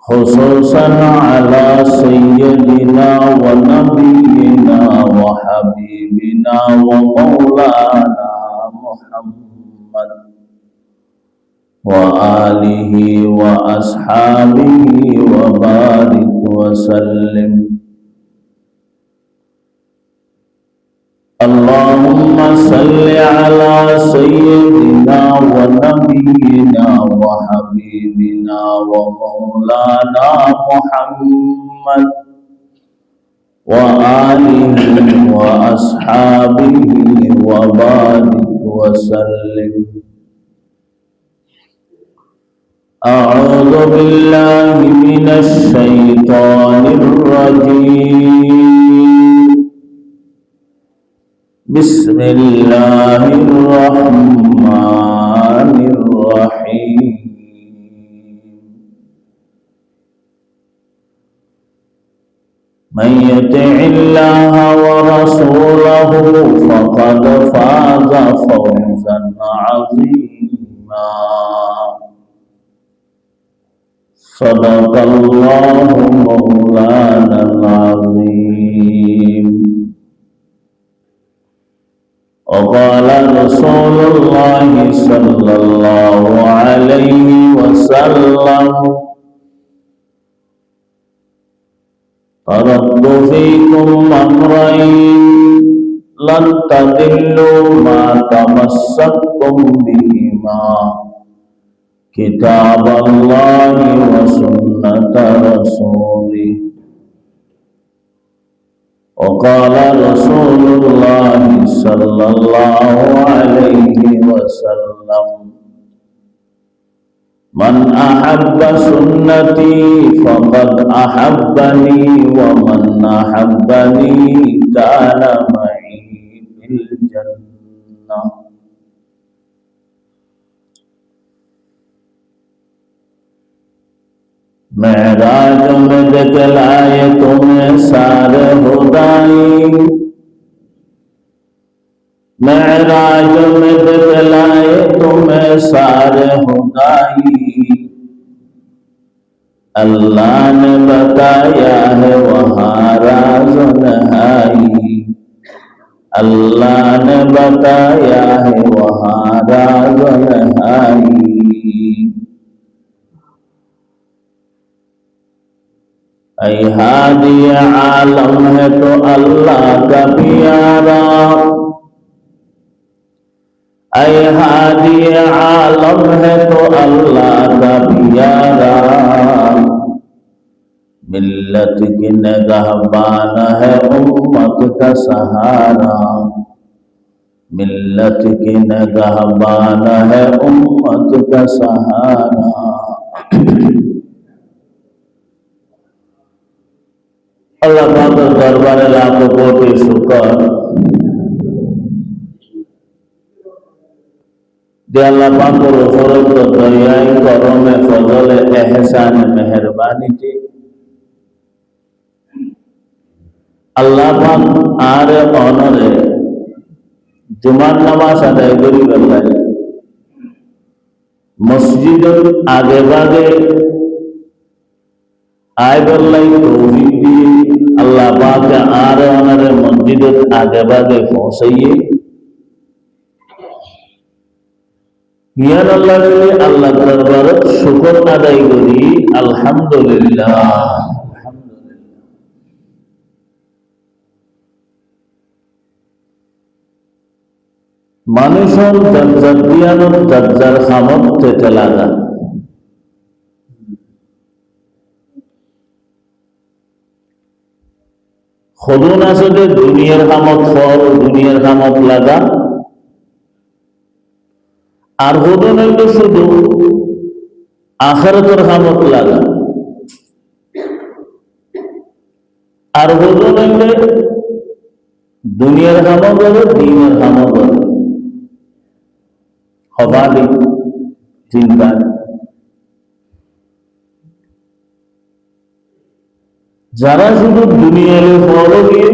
خصوصا على سيدنا ونبينا وحبيبنا ومولانا محمد وآله وأصحابه وبارك وسلم. اللهم صل على سيدنا ونبينا وحبيبنا ومولانا محمد وآله وأصحابه وبارك وسلم. أعوذ بالله من الشيطان الرجيم. بسم الله الرحمن الرحيم. من يطع الله ورسوله فقد فاز فوزا عظيما. صدق الله مولانا العظيم. وقال رسول الله صلى الله عليه وسلم: تركت فيكم أمرين لن تضلوا ما تمسكتم بهما كتاب الله وسنة رسوله. وقال رسول الله صلى الله عليه وسلم: من أحب سنتي فقد أحبني ومن أحبني كان معي في الجنة. मेराज में दिखलाए तुम्हें सारे खुदाई, मेराज में दिखलाए तुम्हें सारे खुदाई। अल्लाह ने बताया है वहाँ राज़ नहाई, अल्लाह ने बताया है वहाँ राज़ नहाई। ऐ हादी आलम है तो अल्लाह का प्यारा, ऐ हादी आलम है तो अल्लाह का प्यारा। मिल्लत की निगहबान है उम्मत का सहारा, मिल्लत की निगहबान है उम्मत का सहारा। अल्लाह पाकेर दरबारे लाखों कोटि शुक्र যে আল্লাহ পাকের উপরন্ত দয়াই করমে ফজলে এহসানে মেহেরবানিতে আল্লাহ পাক আর অনরে জুমার নামাজ আদায় করি বেলায় মসজিদের আগে ভাগে আয় বললাই তৌফিক দিয়ে আল্লাহ পাক আর অনরে মসজিদের আগে ভাগে পৌঁছাইয়ে আল্লাহ দরবারত শুকর আদায় করি আলহামদুলিল্লাহ। মানুষের দরজার দিয়ানোর দরজার খামত থেকে লাগা খুদুন আছে যে দুনিয়ার খামত ফল দুনিয়ার খামত লাগা, আর খুদুন হইল শুধু আখিরাতের খামত লাগা। আর খুদুন হইলে দুনিয়ার খামত হবে দিনের খামত হবে হবালি চিন্তা। যারা শুধু দুনিয়ার ফল দিয়ে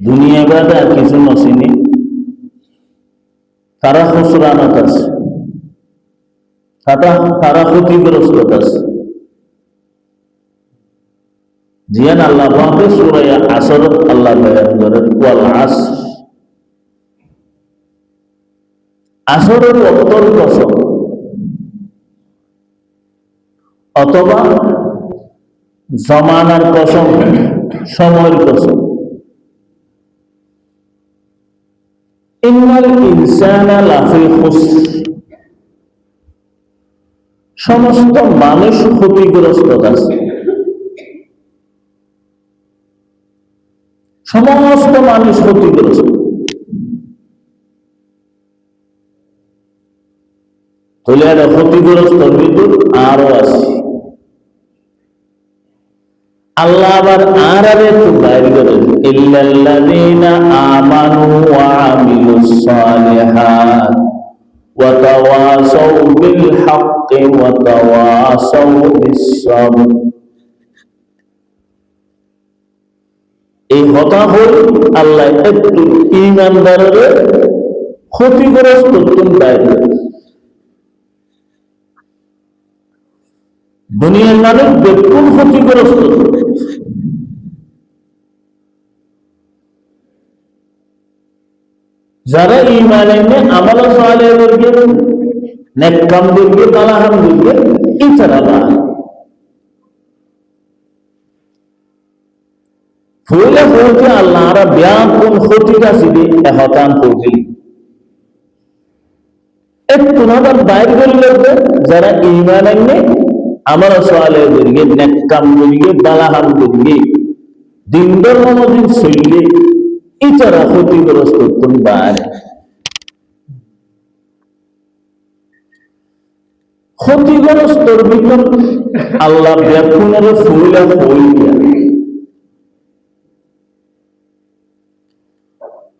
দুনিয়া বাদে আর কিছু নসিনি তারা খুসরানত আছে, তারা ক্ষতিগ্রস্ত আছে। জিয়ান আল্লাহ পাকে সূরা আসরত আল্লাহ বয়ান করেন ওয়াল আসর, আসরের অন্তর কসম অথবা জমানার কসম, সময়ের কসম। ইন্নাল ইনসানা লাফি খুসর, সমস্ত মানুষ ক্ষতিগ্রস্ত আছে, সমস্ত মানুষ ক্ষতিগ্রস্ত। তাহলে আর ক্ষতিগ্রস্ত ভিতর আরো আছে। আল্লাহ আবার আর একটু বাইরে করেন, ইল্লাল্লাযীনা আমানু ওয়া আমিলুস সালিহাত ওয়া তাওয়াসাউ বিল হাক্কি ওয়া তাওয়াসাউ বিস সাবর। এই হতাহত আল্লাহ একটু ঈমানদারের ক্ষতিগ্রস্ত বাইরে। দুনিয়ার মানুষ বেকুল ক্ষতিগ্রস্ত, যারা ঈমান এনে আমল সালেহকে নেক কাম দিকে তালাহাম দিকে ইতারা ফুলে ফুলতে আল্লাহ রা ব্যাপন ক্ষতিটা সিদি হতান করবি। একটু নাদার বাইর করলে যারা ঈমান এনে আমল সালেহকে নেক কাম দিকে তালাহাম দিকে দিন ধর্মদিন চললে ইতারা ক্ষতিগ্রস্ত বাইরে। ক্ষতিগ্রস্তর ভিতর আল্লাহ ব্যাপনের ফুলে ফুলিয়া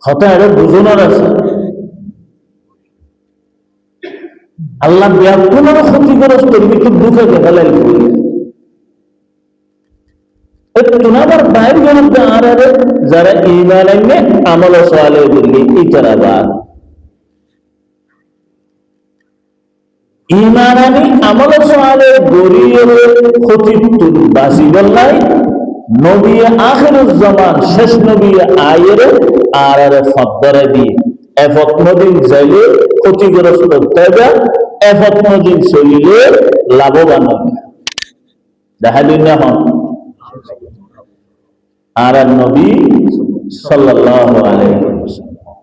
কথা এটা বুঝানোর আছে। আল্লাহ ব্যাপনের ক্ষতিগ্রস্তর ভিতর দুঃখে দেখালেন একটু না আবার বাইর বিরুদ্ধে আর যারা ঈমান এনে আমল সালেহ করলে ইতারা বাদ। ঈমান আনি আমল সালেহ গরিয়ে ক্ষতিতুন বাসি বললাই নবী আখিরুজ জামান শেষ নবী আয়ের আর ফদ্দরে দিয়ে এফত নদীন যাইলে ক্ষতিগ্রস্ত তবে এফত নদীন চলিলে লাভবান হবে। দেখা দিন না হন আর নবী সাল্লাল্লাহু আলাইহি ওয়াসাল্লাম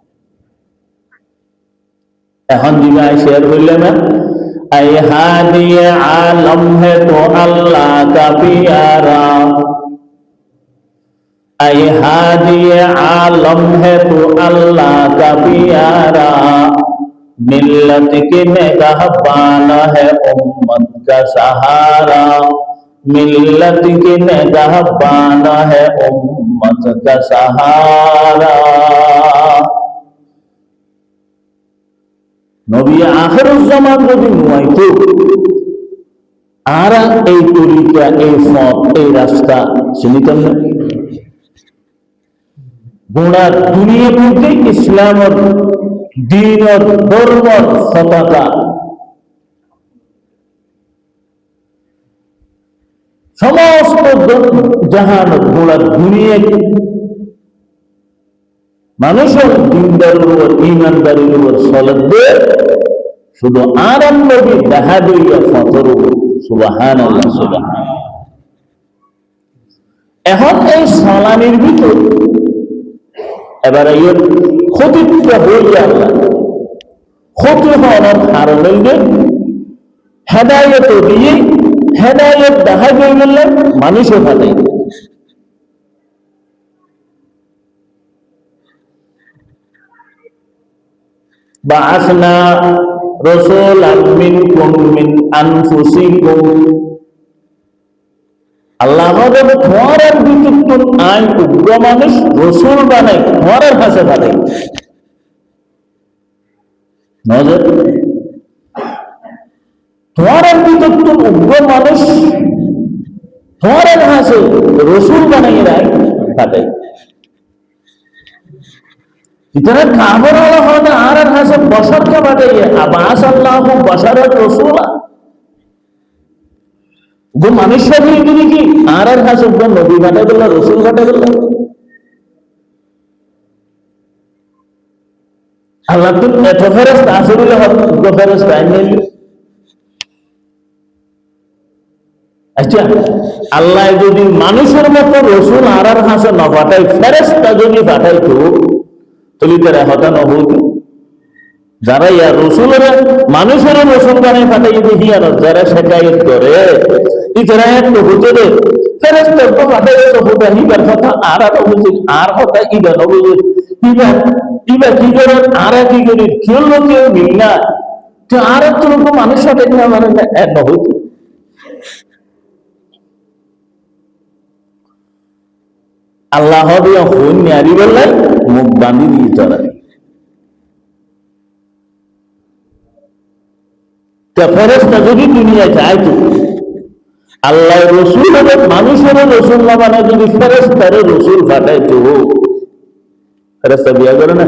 এখন দিবাই শেয়ার হইলে না আই হাদি আলম হে তো আল্লাহ কা পিয়ারা, আই হাদি আলম হে তো আল্লাহ কা পিয়ারা, मिल्लत के निगहबान है उम्मत का सहारा, मिल्लत के निगहबान है उम्मत का सहारा। নবী আখিরুজ জামান যদি নুয়াইতো আর এই তরিকা এই পথ এই রাস্তা চিনিতাম না। গোড়া দুনিয়ার মধ্যে ইসলামের দ্বীনের ধর্মের পতাকা সমস্ত জাহান গোড়া দুনিয়া মানুষের দিনদারের উপর ঈমানদারের উপর চলবে শুধু আরাম নবী দেখা দইয়া ফতর সুবহানাল্লাহ সুবহানাল্লাহ। এখন এই সালানির ভিতর এবার এই ক্ষতিটা হইয়া ক্ষতি হওয়ার কারণ হইলে হেদায়ত দিয়ে হেদায়ত দেখা দিয়ে গেলে মানুষও ফাটাই বাআসনা রাসূলাম মিনকুম মিন আনফুসিকুম, আল্লাহ আমাদের তোমার ভিতর আইন উগ্র মানুষ রসুল বানাই তোমার কাছে বানাই নজর তোমার ভিতর উগ্র মানুষ তোমার কাছে রসুল বানাই রায় বানাই ইতনা কামর হওয়া আর কাছে বশরকে বানাইয়ে আবাস আল্লাহ বশরের রসুল মানুষ সাথে তুমি কি আর হাসব নবী ঘাটা গেল রসুল ঘাটা গেল আল্লাহ তো এত ফেরস্ত আসলে ফেরস্ত আচ্ছা আল্লাহ যদি মানুষের মতো রসুল আর হাসে না পাঠাই ফেরস্তা যদি পাঠাইতো তাহলে তারা হতা নহত যারা ইয়া রসুলের মানুষের রসুল বানাই পাঠাই দেখি আর যারা শেখায়ত করে ইতারা একটু হুজুরে ফেরেশতা তো পাঠাই তো হুদা হিবার কথা আর হুজুর আর কথা ইবা নবুজুর ইবা কি করে আর কি করে কেউ কেউ মিলনা তো আর তো লোক মানুষ সাথে না মানে নহত আল্লাহ দিয়া হইন নারী বললাই মুখ বাঁধি দিয়ে চড়াই ফেরেশতা যদি দুনিয়ায় যায় তো আল্লাহ রসুল এবং মানুষের রসুল না মানে যদি ফেরেশতারে রসুল পাঠায় তো ফেরেশতা বিয়া করে না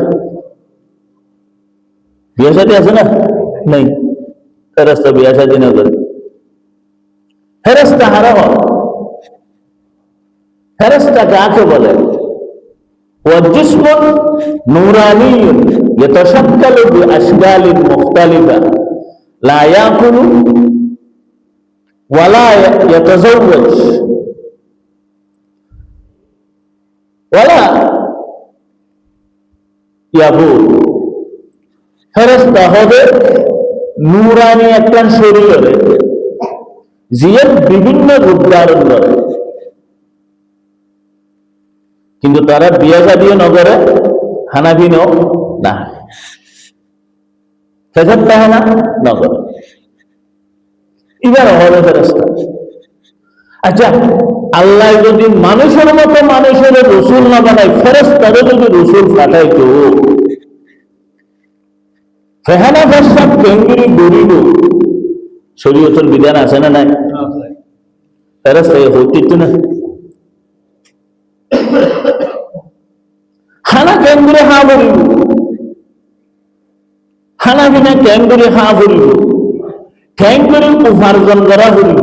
বিয়া সাথে আছে না নেই ফেরেশতা বিয়া সাথে না করে ফেরেশতা হারা হয় ফেরেশতা কাকে বলে ওয়াজিসমুন নূরানিয়্যুন ইয়াতাশাক্কালু বিআশকালিন মুখতালিফা লা ইয়াকুলু ওয়া লা ইয়াতাযাওয়াজ ওয়া লা ইয়াবুল ফেরেশতা হবে নূরানি একটা শরীরে জিয়ের বিভিন্ন রূপ ধারণ করে কিন্তু তারা বিয়া শাদিও নগরে হানাফিনও না ফেরেশতা না নগর এবার হবে ফেরেশতা আচ্ছা আল্লাহ যদি মানুষের মতো মানুষের রসুল না বানায় ফেরেশতারে যদি রসুল পাঠাইতো ফেহানা ফেরেশতা কেঙ্গুরি গরিব শরীয়তের বিধান আছে না নাই ফেরেশতা হইতো না খানা কেন্দ্রে হা ভরিব খানা বিনা কেন্দ্রে হা ভরিব কেন্দ্রে উপার্জন করা ভরিব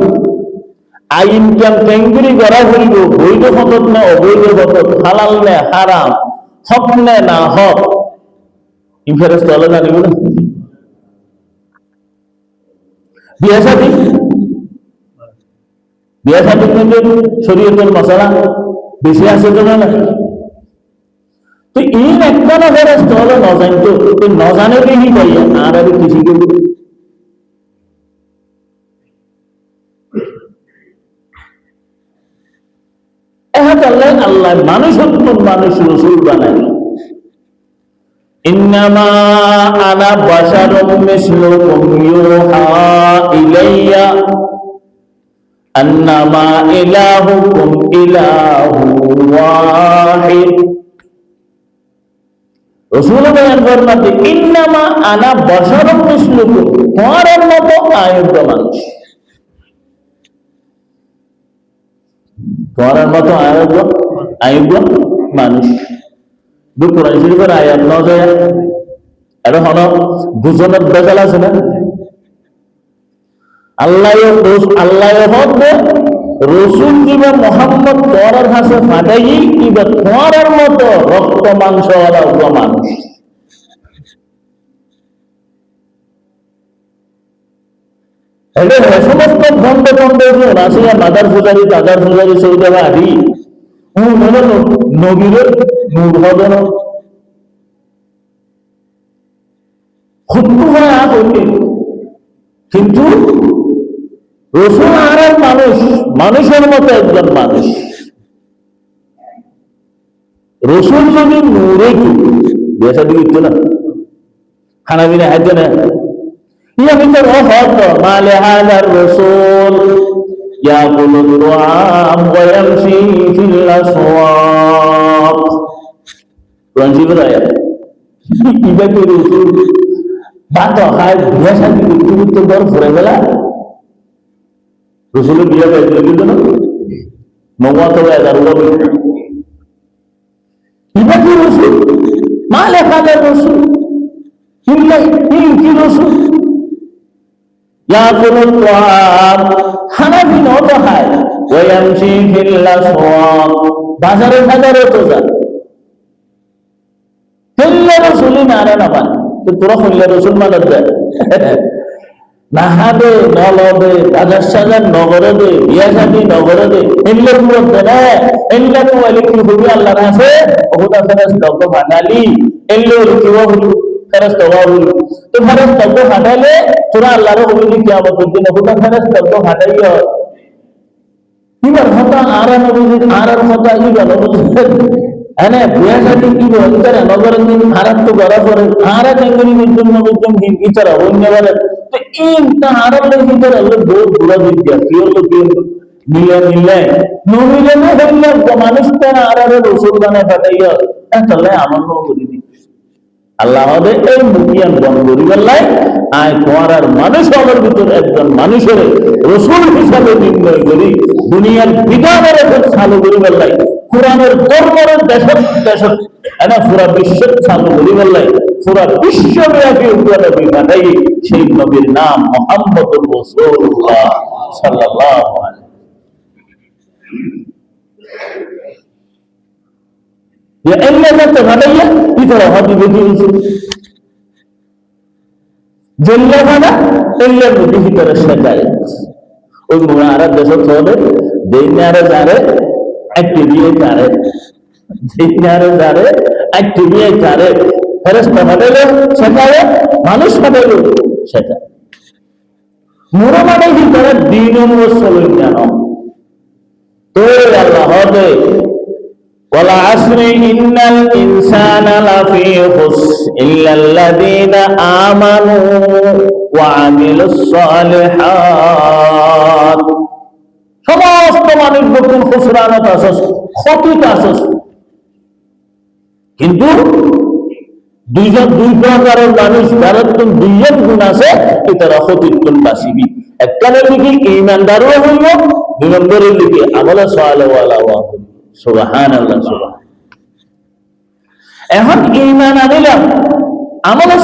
আইন কেন কেন্দ্রে করা ভরিব বৈধ পথত নে অবৈধ পথত হালাল নে হারাম হক নে না হক ই ফেরেশতা হলে জানিব না বিয়া শাদী কিন্তু শরীয়তের মশলা বেশি আছে তো না তো এই একটা না ফেরেশতা হলো নজানতো তো নজানে কি পাইয়া আর আরে কিছু কেউ আল্লাহ মানুষ মানুষ রসুল বানায় ইন্নামা আনা বাশারুম মিসলুকুম ইউহা ইলাইয়া আন্নামা ইলাহুকুম ইলাহু ওয়াহিদ রসুল বয়ান ফরমাতে ইন্নামা আনা বাশারুম মিসলুকুম তোমার মতো আয়োগ্য মানুষ তোমার মতো আয়োগ্য মানুষ কোরআন শরীফের আয়াত ন যায় এটা হন গুজনের বেজাল আছে না আল্লাহ হবে রসুল কিবা মোহাম্মদ তোরার কাছে ফাটাই কিবা তোমার মতো রক্ত মাংসওয়ালা মানুষ সমস্ত খন্ড খন্ড আসিয়া মাদার পূজারি দাদার পূজারি সৌদাবা আদি নবীর নূর হবে না কিন্তু রসুল আর মানুষ মানুষের মতো একজন মানুষ রসুল যদি নূরে কি বেসা দিকে ইচ্ছে না খানা বিনা হাইতে না ইয়া ভিতর হত মালে হাজার রসুল ইয়াকুলু তুআম ওয়া ইয়ামশি ফিল আসওয়াক কোরআন শরীফের আয়াত ইবা কি রসুল বাত হয় বিয়া শাদী করতে তো বড় ফুরে গেলা রসুলের বিয়া পাইছিল কিন্তু না নওয়াত হয়ে 11 ইবা কি রসুল মালে হাজার রসুল কি রসুল ইয়াকুলুত তাআম খানা পিনা তো খায়, ওয়া ইয়ামশি ফিল আসওয়াক বাজারে বাজারে তো যায়। হল্লা রসুলি মারে না পান, তোরা হল্লা রসুল মানে দেয় না হাবে নলবে বাজার সাজার নগরে দে বিয়া শাদী নগরে দে এল্লা মধ্যে না এল্লা তো কি হবি আল্লাহর আছে ওটা ফেরেস দগ্গ বানালি এল্লা কি হবি ফেরেস দগ্গ হবি তো ফেরেস দগ্গ হাঁটালে তোরা আল্লাহর হবি কিয়ামতের দিন ওটা ফেরেস দগ্গ হাঁটাইও ইবার কথা আর নবী আর কথা ইবার এনে বিয়া শাদী কি বলতারা নগরের দিন হারাত তো গড়া করে হারা জঙ্গলি বিদ্যুৎ নবুদ্দম কি ইতারা অন্যবারে তো ইনটা হারালে ভিতরে আল্লাহ বহুত বুড়া বিদ্যা কি হলো কি মিলে নমিলে না হইলে মানুষ তারা আরারে রসুল বানায় পাঠাইয়া তাহলে আমার নও করি দি আল্লাহ হবে এই মুখিয়ান বন করি বললাই আয় তোমার আর মানুষ হওয়ার ভিতরে একজন মানুষের রসুল হিসাবে নির্ণয় করি দুনিয়ার বিধানের চালু করি বললাই কোরআনের দরবারের দেশত এনা পুরা বিশ্বের চালু করি বললাই পুরা বিশ্বব্যাপী উপনবী পাঠাই সেই নবীর নাম মুহাম্মদুর রাসূলুল্লাহ সাল্লাল্লাহু আলাইহি ya illa ta hadaya itara hadi beti jalla bana illa beti hitara shakayat ওই মুনারা দেশ চলে দেইনারে যারে অ্যাক্টিভিয়ে যারে দেইনারে যারে অ্যাক্টিভিয়ে যারে ফেরেশতা হলে শেখায় মানুষ হবে সেটা মুরা মানে ভিতরে দিন অনুসরণ জানো তো আল্লাহ হবে ওয়ালা আসরি ইন্নাল ইনসানা লাফি খুসর ইল্লা আল্লাযীনা আমানু ওয়া আমিলুস সালিহাত সমস্ত মানুষ বকুল খুসরানত আছে ক্ষতিতে আছে কিন্তু দুই প্রকারের মানুষ যারা দুইজন গুণ আছে এটারা ক্ষতির বাসিবি একটানের দিকে ইমানদারও হইল দুই নম্বরের দিকে আমলে সালেওয়ালা সুবহানাল্লাহ সুবহান এখন ঈমান আনিলাম আমলে